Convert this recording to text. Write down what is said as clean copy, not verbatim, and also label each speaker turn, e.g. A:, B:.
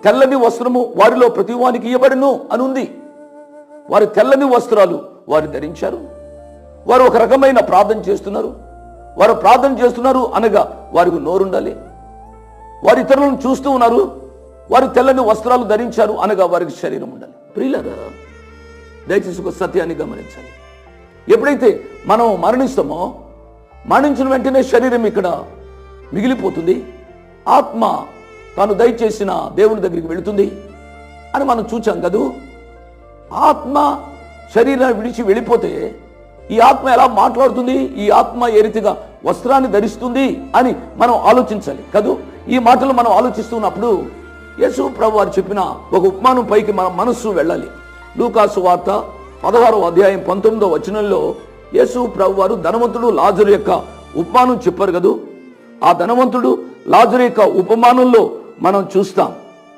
A: తెల్లని వస్త్రము వారిలో ప్రతివానికి ఇయ్యబడును అని ఉంది. వారి తెల్లని వస్త్రాలు వారు ధరించారు. వారు ఒక రకమైన ప్రార్థన చేస్తున్నారు. వారు ప్రార్థన చేస్తున్నారు అనగా వారికి నోరుండాలి. వారు ఇతరులను చూస్తూ ఉన్నారు. వారు తెల్లని వస్త్రాలు ధరించారు అనగా వారికి శరీరం ఉండాలి. ప్రియులారా, దయచేసి ఒక సత్యాన్ని గమనించాలి. ఎప్పుడైతే మనం మరణిస్తామో, మరణించిన వెంటనే శరీరం ఇక్కడ మిగిలిపోతుంది. ఆత్మ తాను దయచేసిన దేవుని దగ్గరికి వెళుతుంది అని మనం చూచాం కదూ. ఆత్మ శరీరాన్ని విడిచి వెళ్ళిపోతే ఈ ఆత్మ ఎలా మాట్లాడుతుంది, ఈ ఆత్మ ఏ రీతిగా వస్త్రాన్ని ధరిస్తుంది అని మనం ఆలోచించాలి కదూ. ఈ మాటలు మనం ఆలోచిస్తున్నప్పుడు యేసు ప్రభు వారు చెప్పిన ఒక ఉపమానం పైకి మన మనస్సు వెళ్ళాలి. లూకాసు వార్త 16వ అధ్యాయం 19వ వచనంలో యేసు ప్రభు వారు ధనవంతుడు లాజరు యొక్క ఉపమానం చెప్పారు కదూ. ఆ ధనవంతుడు లాజరు యొక్క ఉపమానంలో మనం చూస్తాం.